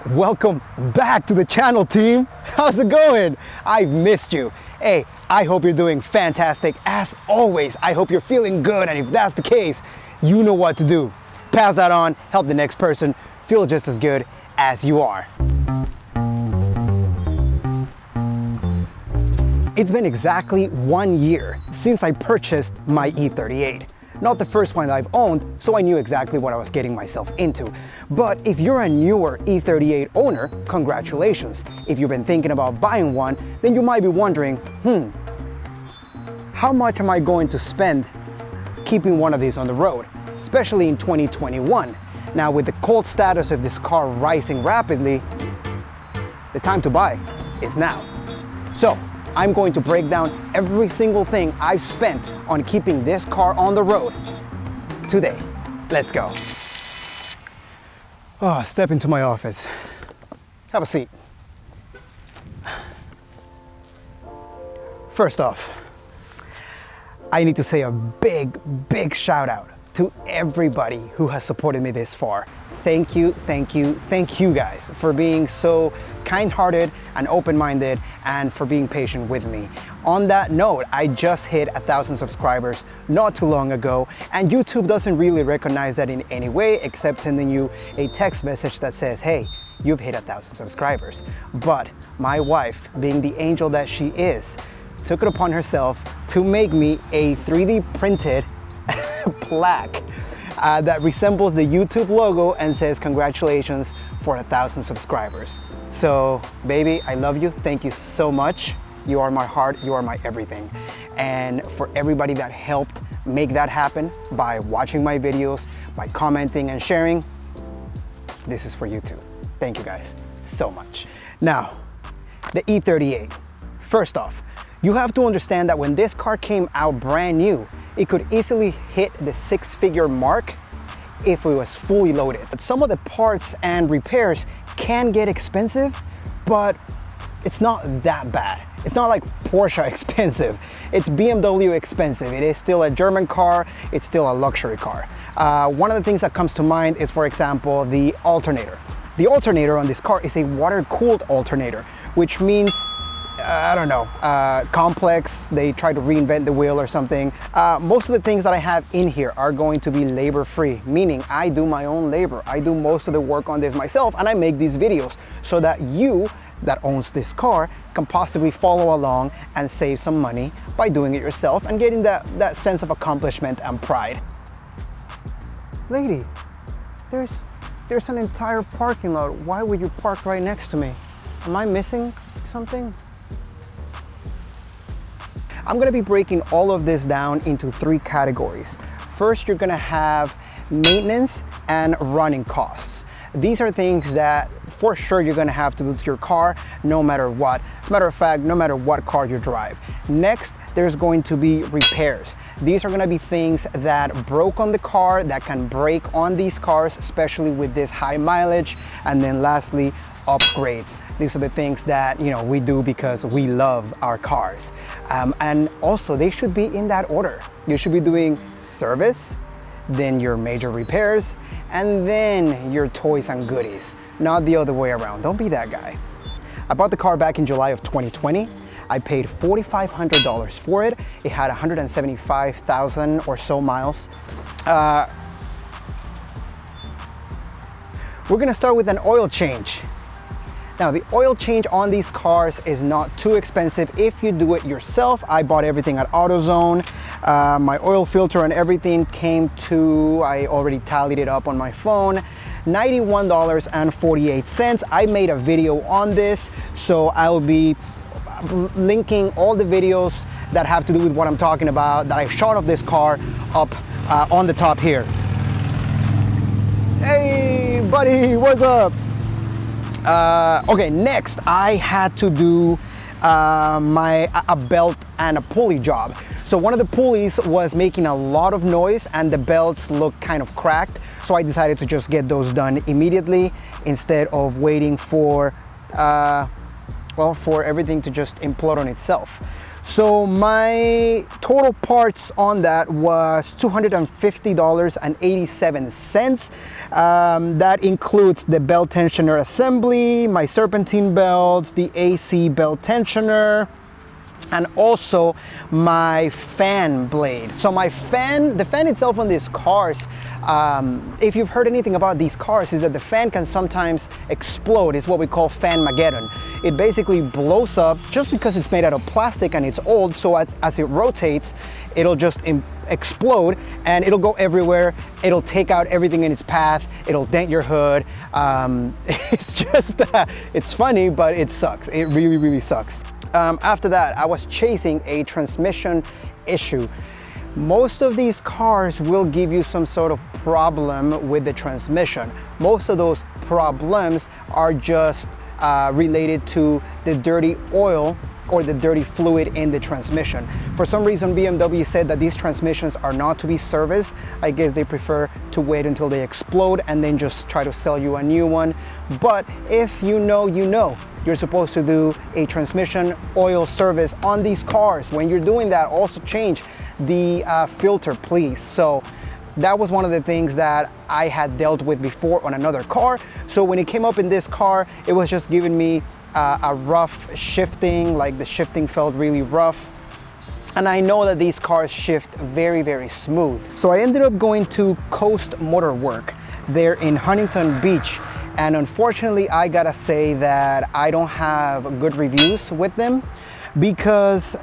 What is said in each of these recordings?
Welcome back to the channel, team. How's it going? I've missed you. Hey, I hope you're doing fantastic. As always, I hope you're feeling good, and if that's the case, you know what to do. Pass that on, help the next person feel just as good as you are. It's been exactly 1 year since I purchased my E38. Not the first one that I've owned, so I knew exactly what I was getting myself into. But if you're a newer E38 owner, congratulations. If you've been thinking about buying one, then you might be wondering, how much am I going to spend keeping one of these on the road, especially in 2021? Now, with the cold status of this car rising rapidly, the time to buy is now. So, I'm going to break down every single thing I've spent on keeping this car on the road today. Let's go. Oh, step into my office. Have a seat. First off, I need to say a big shout out to everybody who has supported me this far. Thank you guys for being so kind-hearted and open-minded and for being patient with me. On that note, I just hit 1,000 subscribers not too long ago, and YouTube doesn't really recognize that in any way except sending you a text message that says, hey, you've hit 1,000 subscribers. But my wife, being the angel that she is, took it upon herself to make me a 3D printed plaque that resembles the YouTube logo and says congratulations for 1,000 subscribers. So baby, I love you. Thank you so much. You are my heart, you are my everything. And for everybody that helped make that happen by watching my videos, by commenting and sharing, this is for you too. Thank you guys so much. Now, the E38. First off, you have to understand that when this car came out brand new, it could easily hit the 6-figure mark if it was fully loaded. But some of the parts and repairs can get expensive, but it's not that bad. It's not like Porsche expensive. It's BMW expensive. It is still a German car. It's still a luxury car. One of the things that comes to mind is, for example, the alternator. The alternator on this car is a water-cooled alternator, which means I don't know, complex. They try to reinvent the wheel or something. Most of the things that I have in here are going to be labor-free, meaning I do my own labor. I do most of the work on this myself, and I make these videos so that you that owns this car can possibly follow along and save some money by doing it yourself and getting that sense of accomplishment and pride. Lady, there's an entire parking lot. Why would you park right next to me? Am I missing something? I'm gonna be breaking all of this down into 3 categories. First, you're gonna have maintenance and running costs. These are things that for sure you're gonna have to do to your car no matter what. As a matter of fact, no matter what car you drive. Next, there's going to be repairs. These are gonna be things that broke on the car, that can break on these cars, especially with this high mileage. And then lastly, upgrades. These are the things that we do because we love our cars. And also they should be in that order. You should be doing service, then your major repairs, and then your toys and goodies, not the other way around. Don't be that guy. I bought the car back in July of 2020. I paid $4,500 for it. It had 175,000 or so miles. We're gonna start with an oil change. Now, the oil change on these cars is not too expensive if you do it yourself. I bought everything at AutoZone. My oil filter and everything came to, I already tallied it up on my phone, $91.48. I made a video on this, so I'll be linking all the videos that have to do with what I'm talking about that I shot of this car up on the top here. Hey, buddy, what's up? Okay, next I had to do a belt and a pulley job. So one of the pulleys was making a lot of noise and the belts looked kind of cracked. So I decided to just get those done immediately instead of waiting for, well, for everything to just implode on itself. So my total parts on that was $250.87. That includes the belt tensioner assembly, my serpentine belts, the AC belt tensioner, and also my fan blade. So my fan, the fan itself on these cars, if you've heard anything about these cars, is that the fan can sometimes explode. It's what we call fan-mageddon. It basically blows up just because it's made out of plastic and it's old, so as it rotates, it'll just explode and it'll go everywhere. It'll take out everything in its path. It'll dent your hood. It's just, it's funny, but it sucks. It really, really sucks. After that, I was chasing a transmission issue. Most of these cars will give you some sort of problem with the transmission. Most of those problems are just related to the dirty oil or the dirty fluid in the transmission. For some reason, BMW said that these transmissions are not to be serviced. I guess they prefer to wait until they explode and then just try to sell you a new one. But if you know, you know. You're supposed to do a transmission oil service on these cars. When you're doing that, also change the filter, please. So that was one of the things that I had dealt with before on another car. So when it came up in this car, it was just giving me a rough shifting, like the shifting felt really rough. And I know that these cars shift very, very smooth. So I ended up going to Coast Motor Work. They're in Huntington Beach. And unfortunately, I gotta say that I don't have good reviews with them because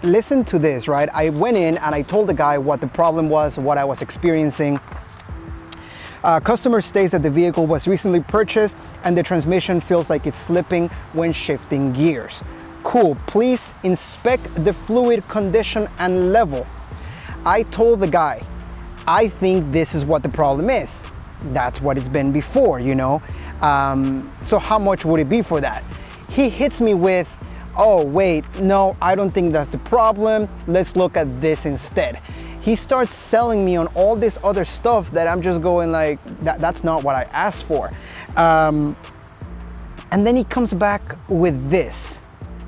listen to this, right? I went in and I told the guy what the problem was, what I was experiencing. Customer states that the vehicle was recently purchased and the transmission feels like it's slipping when shifting gears. Cool, please inspect the fluid condition and level. I told the guy, I think this is what the problem is. That's what it's been before, you know? So how much would it be for that? He hits me with, oh wait, no, I don't think that's the problem. Let's look at this instead. He starts selling me on all this other stuff that I'm just going like, that's not what I asked for. And then he comes back with this.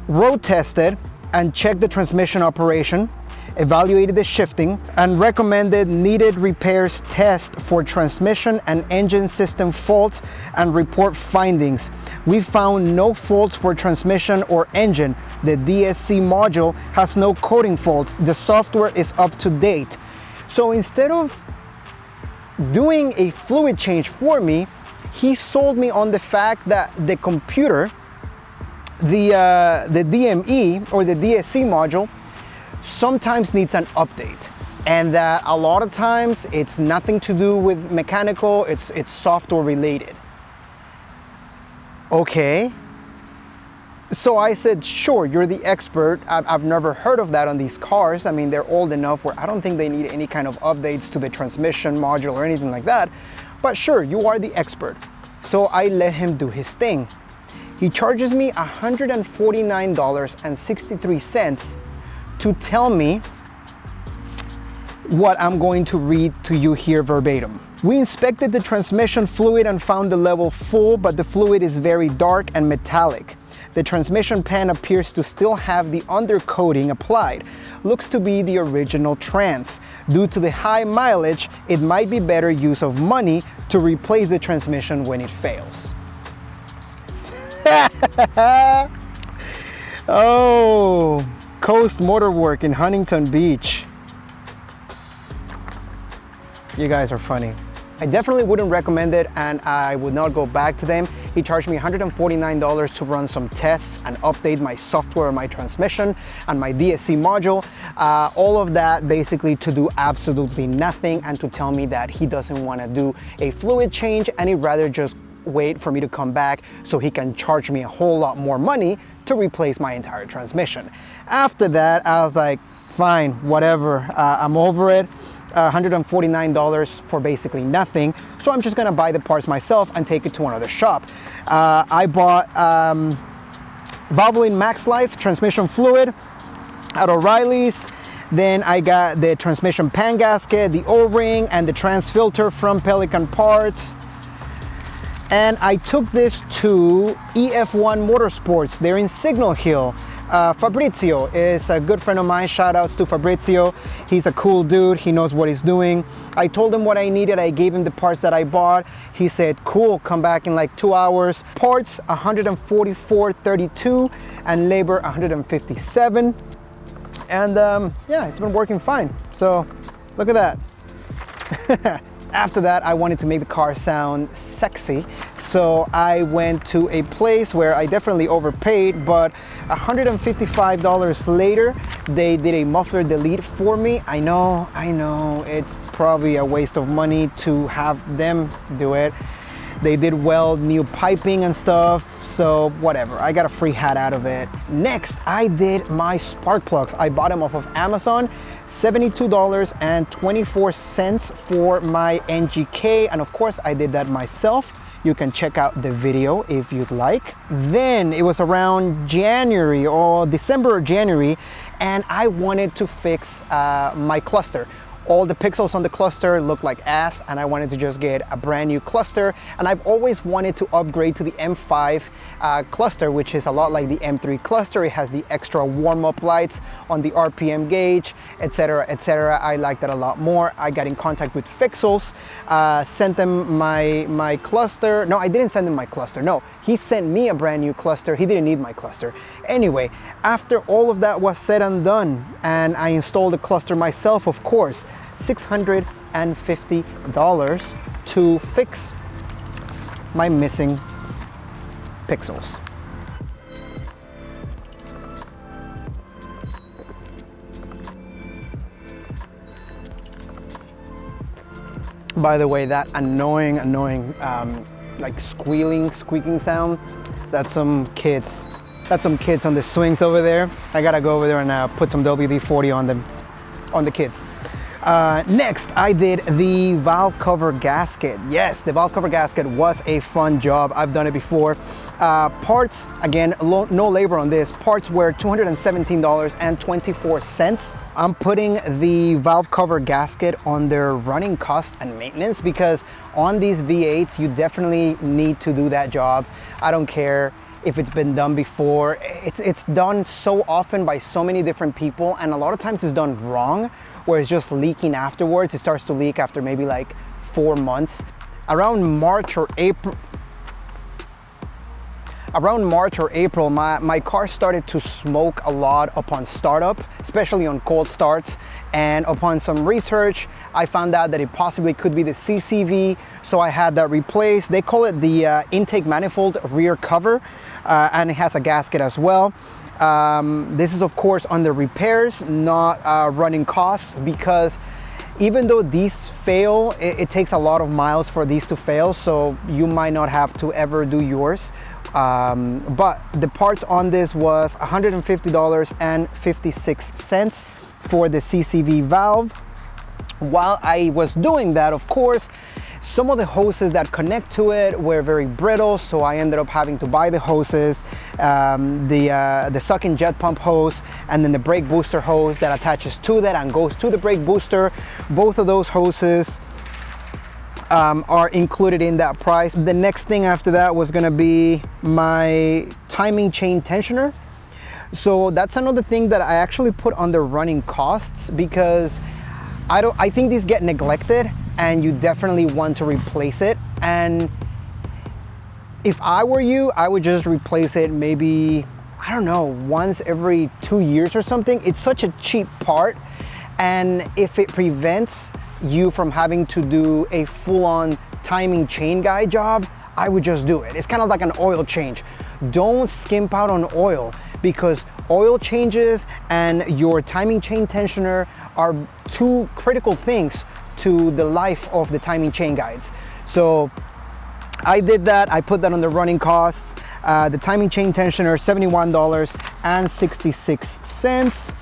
Road tested and checked the transmission operation, evaluated the shifting, and recommended needed repairs test for transmission and engine system faults and report findings. We found no faults for transmission or engine. The DSC module has no coding faults. The software is up to date. So instead of doing a fluid change for me, he sold me on the fact that the computer, the DME or the DSC module, sometimes needs an update, and that a lot of times it's nothing to do with mechanical, it's software related. Okay, so I said, sure, you're the expert. I've never heard of that on these cars. I mean, they're old enough where I don't think they need any kind of updates to the transmission module or anything like that, but sure, you are the expert. So I let him do his thing. He charges me $149.63 to tell me what I'm going to read to you here verbatim. We inspected the transmission fluid and found the level full, but the fluid is very dark and metallic. The transmission pan appears to still have the undercoating applied. Looks to be the original trans. Due to the high mileage, it might be better use of money to replace the transmission when it fails. Oh. Coast Motor Work in Huntington Beach. You guys are funny. I definitely wouldn't recommend it and I would not go back to them. He charged me $149 to run some tests and update my software on my transmission and my DSC module. All of that basically to do absolutely nothing and to tell me that he doesn't want to do a fluid change and he'd rather just wait for me to come back so he can charge me a whole lot more money to replace my entire transmission. After that, I was like, fine, whatever, I'm over it. $149 for basically nothing. So I'm just gonna buy the parts myself and take it to another shop. I bought Valvoline Max Life transmission fluid at O'Reilly's. Then I got the transmission pan gasket, the O-ring, and the trans filter from Pelican Parts. And I took this to EF1 Motorsports. They're in Signal Hill. Fabrizio is a good friend of mine. Shout outs to Fabrizio. He's a cool dude. He knows what he's doing. I told him what I needed. I gave him the parts that I bought. He said, cool, come back in like 2 hours. Parts, $144.32 and labor, $157. And yeah, it's been working fine. So look at that. After that, I wanted to make the car sound sexy. So I went to a place where I definitely overpaid, but $155 later, they did a muffler delete for me. I know, it's probably a waste of money to have them do it. They did well, new piping and stuff, so whatever. I got a free hat out of it. Next, I did my spark plugs. I bought them off of Amazon, $72.24 for my NGK, and of course, I did that myself. You can check out the video if you'd like. Then it was around January or December or January, and I wanted to fix my cluster. All the pixels on the cluster look like ass, and I wanted to just get a brand new cluster. And I've always wanted to upgrade to the M5 cluster, which is a lot like the M3 cluster. It has the extra warm-up lights on the RPM gauge, etc., etc. I like that a lot more. I got in contact with Fixels, sent them my cluster. No, I didn't send him my cluster. No, he sent me a brand new cluster. He didn't need my cluster. Anyway, after all of that was said and done, and I installed the cluster myself, of course, $650 to fix my missing pixels. By the way, that annoying like squeaking sound, that's some kids on the swings over there. I gotta go over there and put some WD-40 on them, on the kids. Next, I did the valve cover gasket. Yes, the valve cover gasket was a fun job. I've done it before. Parts, again, no labor on this. Parts were $217.24. I'm putting the valve cover gasket on their running cost and maintenance, because on these V8s, you definitely need to do that job. I don't care if it's been done before. It's done so often by so many different people, and a lot of times it's done wrong, where it's just leaking afterwards. It starts to leak after maybe like 4 months. Around March or April, my car started to smoke a lot upon startup, especially on cold starts. And upon some research, I found out that it possibly could be the CCV, so I had that replaced. They call it the intake manifold rear cover, and it has a gasket as well. This is of course under repairs, not running costs, because even though these fail, it takes a lot of miles for these to fail, so you might not have to ever do yours. But the parts on this was $150.56 for the CCV valve. While I was doing that, of course, some of the hoses that connect to it were very brittle, so I ended up having to buy the hoses, the sucking jet pump hose, and then the brake booster hose that attaches to that and goes to the brake booster. Both of those hoses are included in that price. The next thing after that was gonna be my timing chain tensioner. So that's another thing that I actually put under running costs, because I think these get neglected and you definitely want to replace it. And if I were you, I would just replace it maybe, I don't know, once every 2 years or something. It's such a cheap part, and if it prevents you from having to do a full-on timing chain guide job, I would just do it. It's kind of like an oil change. Don't skimp out on oil, because oil changes and your timing chain tensioner are two critical things to the life of the timing chain guides. So I did that. I put that on the running costs. The timing chain tensioner, $71.66.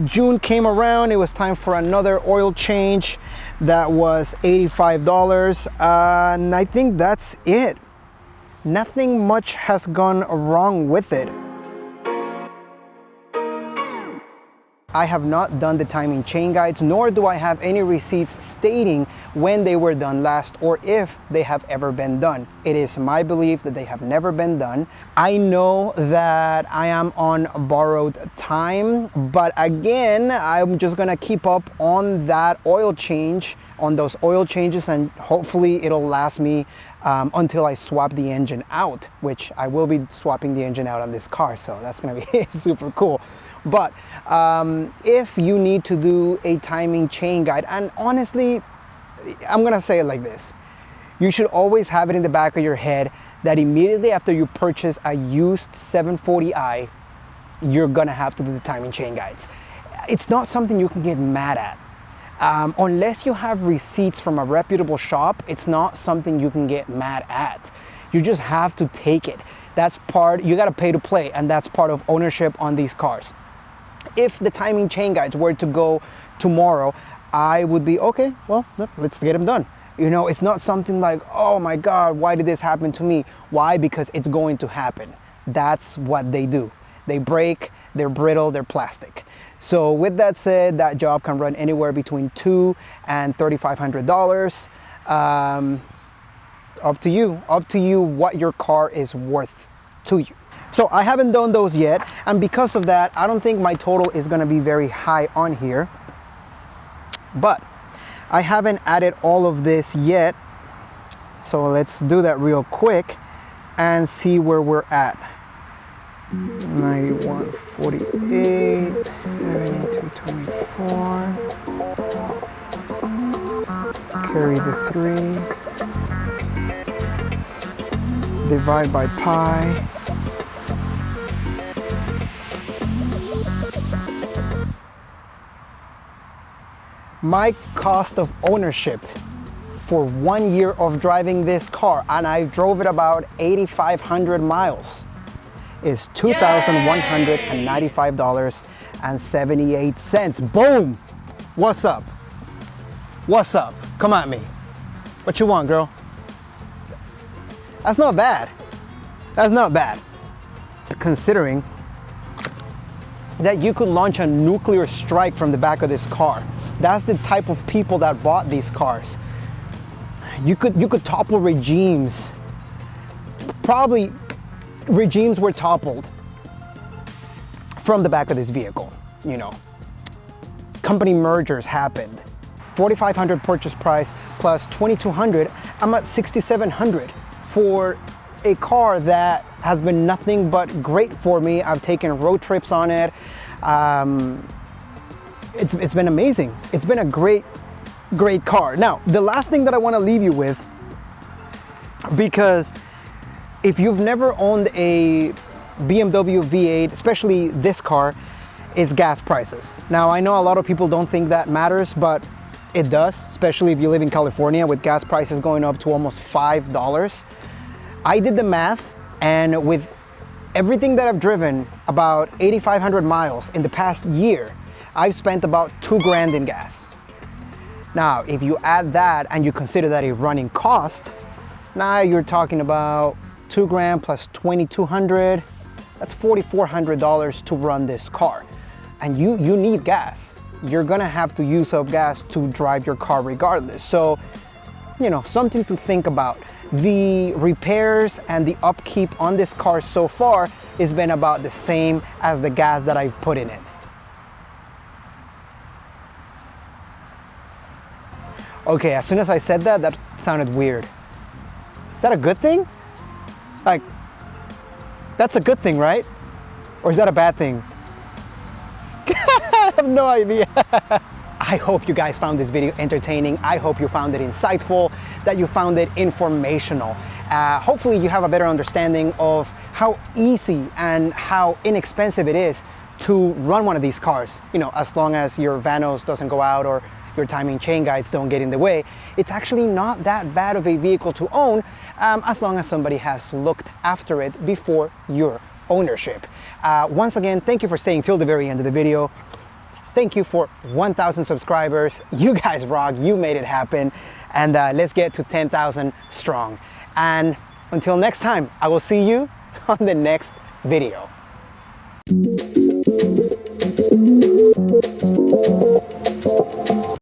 June came around. It was time for another oil change. That was $85. And I think that's it. Nothing much has gone wrong with it. I have not done the timing chain guides, nor do I have any receipts stating when they were done last or if they have ever been done. It is my belief that they have never been done. I know that I am on borrowed time, but again, I'm just gonna keep up on that oil change, on those oil changes, and hopefully it'll last me until I swap the engine out, which I will be swapping the engine out on this car, so that's gonna be super cool. But if you need to do a timing chain guide, and honestly, I'm gonna say it like this, you should always have it in the back of your head that immediately after you purchase a used 740i, you're gonna have to do the timing chain guides. It's not something you can get mad at. Unless you have receipts from a reputable shop, it's not something you can get mad at. You just have to take it. That's part, you gotta pay to play, and that's part of ownership on these cars. If the timing chain guides were to go tomorrow, I would be, okay, well, let's get them done. You know, it's not something like, oh my God, why did this happen to me? Why? Because it's going to happen. That's what they do. They break, they're brittle, they're plastic. So with that said, that job can run anywhere between $200 and $3,500. Up to you what your car is worth to you. So I haven't done those yet, and because of that, I don't think my total is gonna be very high on here. But I haven't added all of this yet, so let's do that real quick and see where we're at. 91.48, 72.24, carry the 3, divide by pi. My cost of ownership for 1 year of driving this car, and I drove it about 8,500 miles, is $2,195.78. Boom! What's up? What's up? Come at me. What you want, girl? That's not bad. That's not bad. Considering that you could launch a nuclear strike from the back of this car. That's the type of people that bought these cars. You could topple regimes. Probably regimes were toppled from the back of this vehicle, you know. Company mergers happened. $4,500 purchase price plus $2,200. I'm at $6,700 for a car that has been nothing but great for me. I've taken road trips on it. It's been amazing. It's been a great car. Now, the last thing that I want to leave you with, because if you've never owned a BMW V8, especially this car, is gas prices. Now, I know a lot of people don't think that matters, but it does, especially if you live in California with gas prices going up to almost $5. I did the math, and with everything that I've driven, about 8,500 miles in the past year, I've spent about $2,000 in gas. Now, if you add that and you consider that a running cost, now you're talking about $2,000 plus $2,200. That's $4,400 to run this car. And you need gas. You're gonna have to use up gas to drive your car regardless. So, you know, something to think about. The repairs and the upkeep on this car so far has been about the same as the gas that I've put in it. Okay, as soon as I said that, that sounded weird. Is that a good thing? Like, that's a good thing, right? Or is that a bad thing? I have no idea. I hope you guys found this video entertaining. I hope you found it insightful, that you found it informational. Hopefully you have a better understanding of how easy and how inexpensive it is to run one of these cars. You know, as long as your vanos doesn't go out or your timing chain guides don't get in the way. It's actually not that bad of a vehicle to own, as long as somebody has looked after it before your ownership. Once again, thank you for staying till the very end of the video. Thank you for 1,000 subscribers. You guys rock, you made it happen. And let's get to 10,000 strong. And until next time, I will see you on the next video.